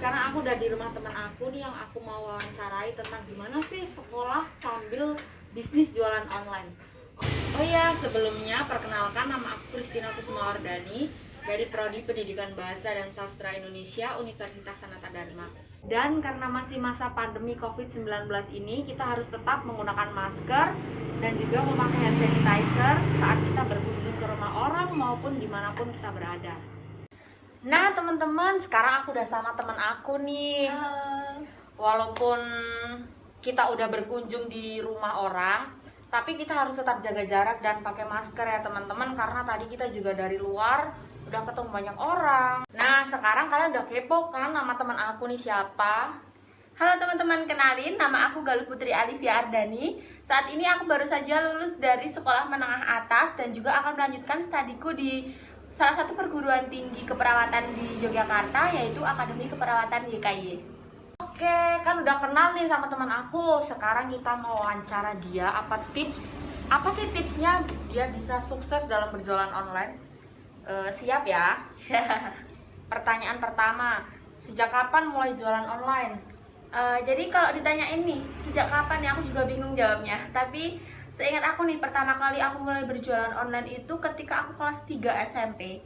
sekarang aku udah di rumah teman aku nih yang aku mau wawancarai tentang gimana sih sekolah sambil bisnis jualan online. Oh iya, sebelumnya perkenalkan, nama aku Christina Kusumawardani dari Prodi Pendidikan Bahasa dan Sastra Indonesia Universitas Sanata Dharma. Dan karena masih masa pandemi COVID-19 ini, kita harus tetap menggunakan masker dan juga memakai hand sanitizer saat kita berkunjung ke rumah orang maupun dimanapun kita berada. Nah teman-teman, sekarang aku udah sama teman aku nih. Halo. Walaupun kita udah berkunjung di rumah orang, tapi kita harus tetap jaga jarak dan pakai masker ya teman-teman, karena tadi kita juga dari luar udah ketemu banyak orang. Nah sekarang kalian udah kepo kan nama teman aku nih siapa? Halo teman-teman, kenalin, nama aku Galuh Putri Alivia Ardani. Saat ini aku baru saja lulus dari sekolah menengah atas dan juga akan melanjutkan studiku di salah satu perguruan tinggi keperawatan di Yogyakarta, yaitu Akademi Keperawatan YKY. Oke, kan udah kenal nih sama teman aku. Sekarang kita mau wawancara dia. Apa sih tipsnya dia bisa sukses dalam berjualan online? Siap ya? Pertanyaan pertama, sejak kapan mulai jualan online? Jadi kalau ditanyain nih, sejak kapan ya, aku juga bingung jawabnya. Tapi seingat aku nih, pertama kali aku mulai berjualan online itu ketika aku kelas 3 SMP.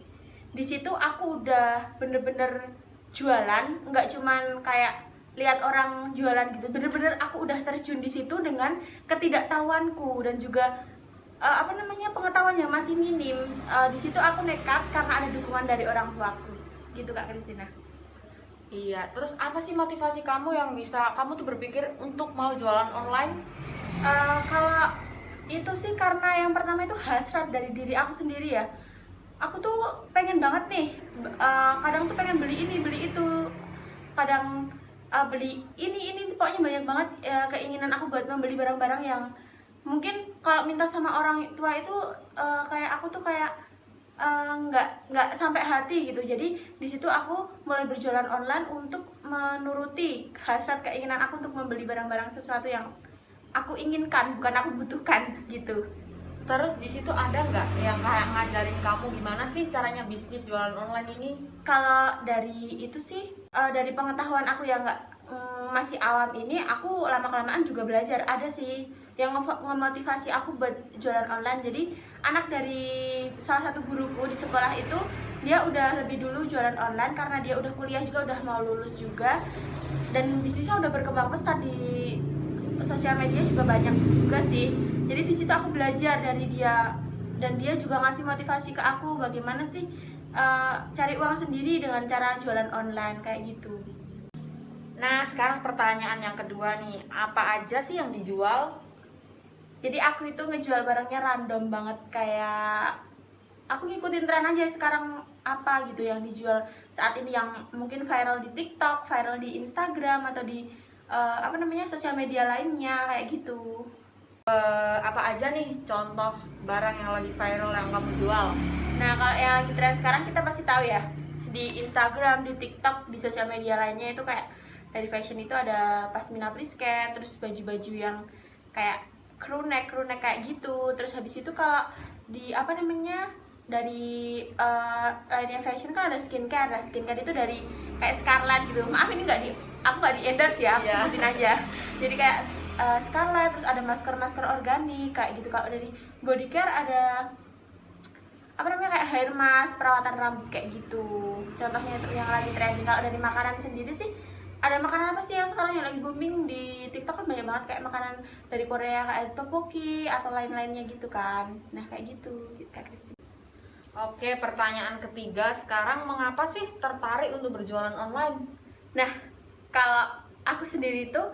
Di situ aku udah bener-bener jualan, nggak cuman kayak lihat orang jualan gitu. Bener-bener aku udah terjun di situ dengan ketidaktahuanku dan juga pengetahuan yang masih minim. Di situ aku nekat karena ada dukungan dari orang tuaku. Gitu Kak Kristina. Iya, terus apa sih motivasi kamu yang bisa kamu tuh berpikir untuk mau jualan online? Kalau itu sih karena yang pertama itu hasrat dari diri aku sendiri ya. Aku tuh pengen banget nih, kadang tuh pengen beli ini, beli itu, kadang beli ini, pokoknya banyak banget keinginan aku buat membeli barang-barang yang mungkin kalau minta sama orang tua itu kayak aku tuh kayak nggak sampai hati gitu. Jadi di situ aku mulai berjualan online untuk menuruti hasrat keinginan aku untuk membeli barang-barang sesuatu yang aku inginkan, bukan aku butuhkan gitu. Terus di situ ada nggak yang kayak ngajarin kamu gimana sih caranya bisnis jualan online ini? Kalau dari itu sih dari pengetahuan aku yang masih awam ini, aku lama-kelamaan juga belajar. Ada sih yang memotivasi aku buat jualan online. Jadi anak dari salah satu guruku di sekolah itu, dia udah lebih dulu jualan online karena dia udah kuliah juga, udah mau lulus juga, dan bisnisnya udah berkembang pesat di sosial media juga banyak juga sih. Jadi di situ aku belajar dari dia, dan dia juga ngasih motivasi ke aku bagaimana sih cari uang sendiri dengan cara jualan online kayak gitu. Nah sekarang pertanyaan yang kedua nih, apa aja sih yang dijual? Jadi aku itu ngejual barangnya random banget, kayak aku ngikutin tren aja sekarang apa gitu yang dijual saat ini, yang mungkin viral di TikTok, viral di Instagram, atau di sosial media lainnya kayak gitu. Apa aja nih contoh barang yang lagi viral yang kamu jual? Nah kalau yang lagi tren sekarang kita pasti tahu ya, di Instagram, di TikTok, di sosial media lainnya itu kayak dari fashion itu ada pasmina plisket, terus baju-baju yang kayak crew neck kayak gitu. Terus habis itu kalau di dari lainnya fashion kan ada skincare. Nah, skincare itu dari kayak Scarlett gitu. Maaf ini aku nggak di endorse ya, aku sebutin aja. Jadi kayak Scarlett, terus ada masker organik kayak gitu. Kalau dari body care ada kayak hair mask, perawatan rambut kayak gitu. Contohnya itu yang lagi trending. Kalau dari makanan sendiri sih, ada makanan apa sih yang sekarang yang lagi booming di TikTok kan, banyak banget kayak makanan dari Korea kayak tteokbokki atau lain-lainnya gitu kan. Nah kayak gitu Kak Kristi. Oke, pertanyaan ketiga sekarang, mengapa sih tertarik untuk berjualan online? Nah kalau aku sendiri tuh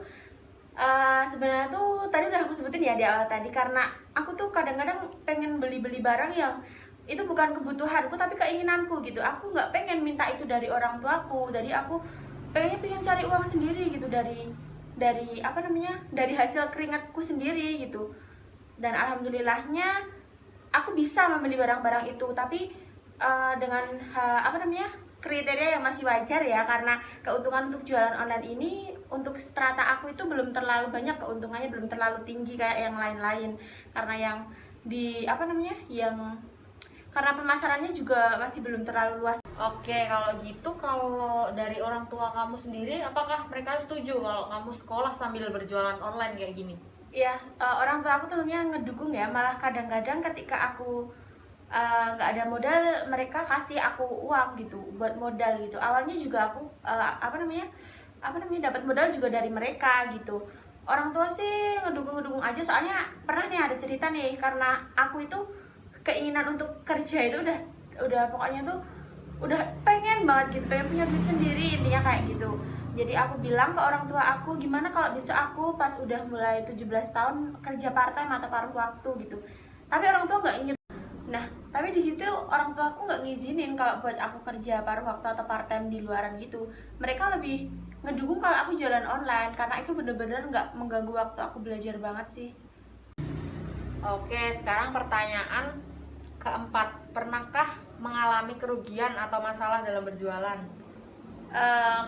sebenarnya tuh tadi udah aku sebutin ya di awal tadi, karena aku tuh kadang-kadang pengen beli-beli barang yang itu bukan kebutuhanku tapi keinginanku gitu. Aku nggak pengen minta itu dari orang tuaku, jadi aku pengen cari uang sendiri gitu, dari dari hasil keringatku sendiri gitu. Dan alhamdulillahnya aku bisa membeli barang-barang itu, tapi dengan kriteria yang masih wajar ya, karena keuntungan untuk jualan online ini untuk strata aku itu belum terlalu banyak, keuntungannya belum terlalu tinggi kayak yang lain-lain, karena yang karena pemasarannya juga masih belum terlalu luas. Oke, kalau gitu, kalau dari orang tua kamu sendiri, apakah mereka setuju kalau kamu sekolah sambil berjualan online kayak gini? Ya, orang tua aku tentunya ngedukung ya. Malah kadang-kadang ketika aku nggak ada modal, mereka kasih aku uang gitu buat modal gitu. Awalnya juga aku dapat modal juga dari mereka gitu. Orang tua sih ngedukung-ngedukung aja, soalnya pernah nih ada cerita nih, karena aku itu keinginan untuk kerja itu udah pokoknya tuh udah pengen banget gitu, pengen punya duit sendiri, intinya kayak gitu. Jadi aku bilang ke orang tua aku, gimana kalau besok aku pas udah mulai 17 tahun kerja part time atau paruh waktu gitu. Tapi orang tua nggak ingin. Nah, tapi di situ orang tua aku nggak ngizinin kalau buat aku kerja paruh waktu atau part time di luaran gitu. Mereka lebih ngedukung kalau aku jualan online, karena itu bener-bener nggak mengganggu waktu aku belajar banget sih. Oke, sekarang pertanyaan keempat. Pernahkah mengalami kerugian atau masalah dalam berjualan?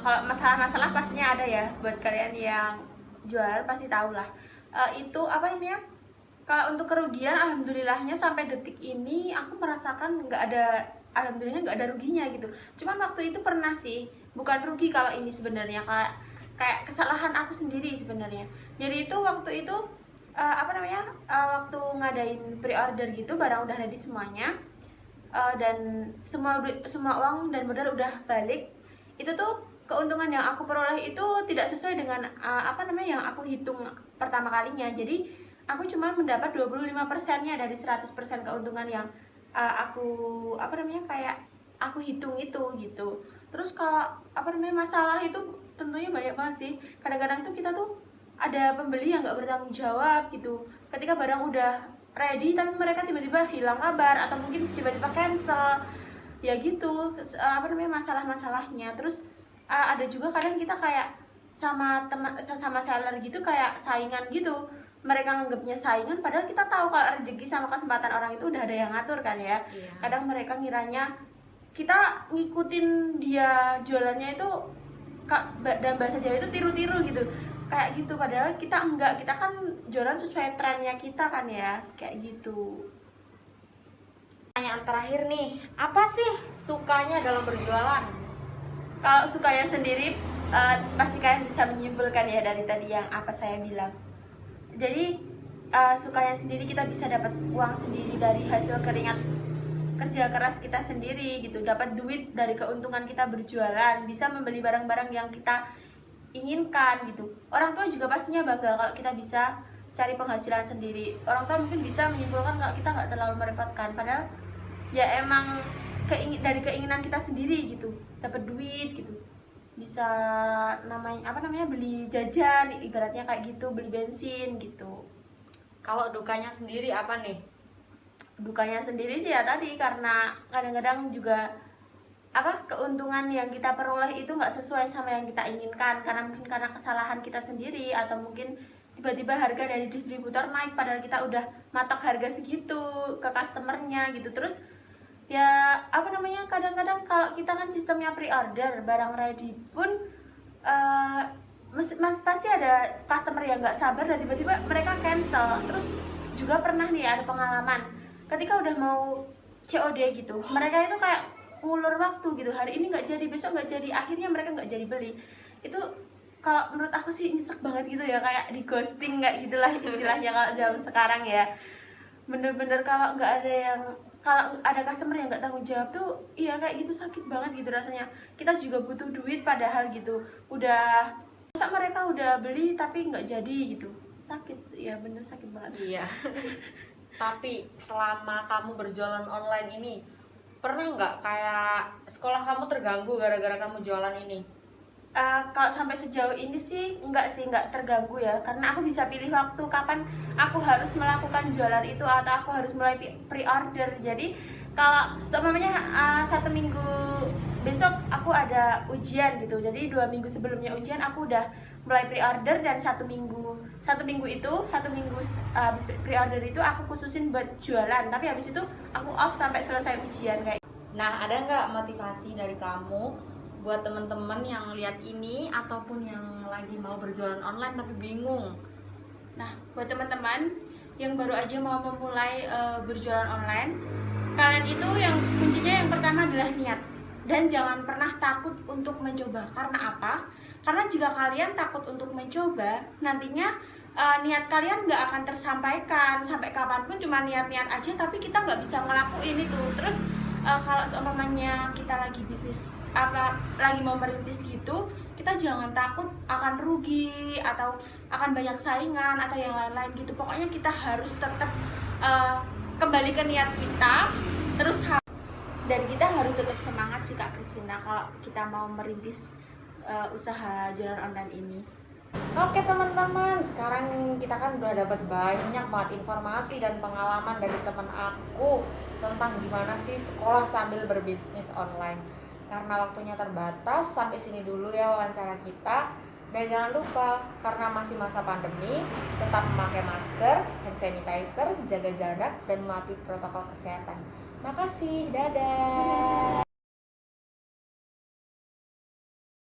Kalau masalah-masalah pastinya ada ya, buat kalian yang jualan pasti tahu lah. Itu apa namanya? Kalau untuk kerugian, alhamdulillahnya sampai detik ini aku merasakan alhamdulillahnya nggak ada ruginya gitu. Cuman waktu itu pernah sih, bukan rugi kalau ini sebenarnya, kayak kesalahan aku sendiri sebenarnya. Jadi itu waktu itu waktu ngadain pre-order gitu, barang udah ready semuanya, dan semua uang dan modal udah balik. Itu tuh keuntungan yang aku peroleh itu tidak sesuai dengan yang aku hitung pertama kalinya. Jadi aku cuma mendapat 25%-nya dari 100% keuntungan yang aku aku hitung itu gitu. Terus kalau masalah itu tentunya banyak banget sih. Kadang-kadang tuh kita tuh ada pembeli yang nggak bertanggung jawab gitu. Ketika barang udah ready tapi mereka tiba-tiba hilang kabar atau mungkin tiba-tiba cancel, ya gitu. Masalah-masalahnya. Terus ada juga kadang kita kayak sama seller gitu kayak saingan gitu. Mereka nganggapnya saingan padahal kita tahu kalau rezeki sama kesempatan orang itu udah ada yang ngatur kan ya. Iya. Kadang mereka ngiranya kita ngikutin dia jualannya itu, dan bahasa Jawa itu tiru-tiru gitu, kayak gitu. Padahal kita enggak, kita kan jualan sesuai trennya kita kan ya, kayak gitu. Pertanyaan terakhir nih, apa sih sukanya dalam berjualan? Kalau sukanya sendiri, pasti kalian bisa menyimpulkan ya dari tadi yang apa saya bilang. Jadi sukanya sendiri, kita bisa dapat uang sendiri dari hasil keringat kerja keras kita sendiri gitu, dapat duit dari keuntungan kita berjualan, bisa membeli barang-barang yang kita inginkan gitu. Orang tua juga pastinya bangga kalau kita bisa cari penghasilan sendiri. Orang tua mungkin bisa menyimpulkan kalau kita nggak terlalu merepotkan, padahal ya emang dari keinginan kita sendiri gitu, dapat duit gitu, bisa beli jajan, ibaratnya kayak gitu, beli bensin gitu. Kalau dukanya sendiri apa nih? Dukanya sendiri sih ya tadi, karena kadang-kadang juga keuntungan yang kita peroleh itu nggak sesuai sama yang kita inginkan, karena kesalahan kita sendiri, atau mungkin tiba-tiba harga dari distributor naik padahal kita udah matok harga segitu ke customernya gitu. Terus ya kadang-kadang kalau kita kan sistemnya pre-order, barang ready pun pasti ada customer yang nggak sabar dan tiba-tiba mereka cancel. Terus juga pernah nih ada pengalaman, ketika udah mau COD gitu, mereka itu kayak ngulur waktu gitu, hari ini nggak jadi, besok nggak jadi, akhirnya mereka nggak jadi beli. Itu kalau menurut aku sih nyesek banget gitu ya, kayak di ghosting kayak gitulah istilahnya kalau zaman sekarang ya. Bener-bener kalau ada customer yang nggak tanggung jawab tuh, iya kayak gitu, sakit banget gitu rasanya. Kita juga butuh duit padahal gitu, masa mereka udah beli tapi nggak jadi gitu, sakit ya, bener sakit banget. Iya. Tapi selama kamu berjualan online ini, pernah nggak kayak sekolah kamu terganggu gara-gara kamu jualan ini? Kalau sampai sejauh ini sih nggak terganggu ya, karena aku bisa pilih waktu kapan aku harus melakukan jualan itu atau aku harus mulai pre-order. Jadi kalau seumpamanya 1 minggu besok aku ada ujian gitu, jadi 2 minggu sebelumnya ujian aku udah mulai pre-order, dan satu minggu habis pre-order itu aku khususin buat jualan, tapi habis itu aku off sampai selesai ujian kayak. Nah, ada nggak motivasi dari kamu buat temen-temen yang lihat ini ataupun yang lagi mau berjualan online tapi bingung? Nah, buat teman-teman yang baru aja mau memulai berjualan online, kalian itu yang kuncinya yang pertama adalah niat. dan jangan pernah takut untuk mencoba. Karena apa? Karena jika kalian takut untuk mencoba, nantinya niat kalian nggak akan tersampaikan. Sampai kapanpun cuma niat-niat aja, tapi kita nggak bisa ngelakuin itu. Terus kalau seumpamanya kita lagi bisnis, lagi mau merintis gitu, kita jangan takut akan rugi atau akan banyak saingan atau yang lain-lain gitu. Pokoknya kita harus tetap kembali ke niat kita, terus dan kita harus tetap semangat sih Kak Christina kalau kita mau merintis usaha jualan online ini. Oke teman-teman, sekarang kita kan udah dapat banyak banget informasi dan pengalaman dari teman aku tentang gimana sih sekolah sambil berbisnis online. Karena waktunya terbatas, sampai sini dulu ya wawancara kita. Dan jangan lupa, karena masih masa pandemi, tetap memakai masker, hand sanitizer, jaga jarak, dan mematuhi protokol kesehatan. Makasih, dadah!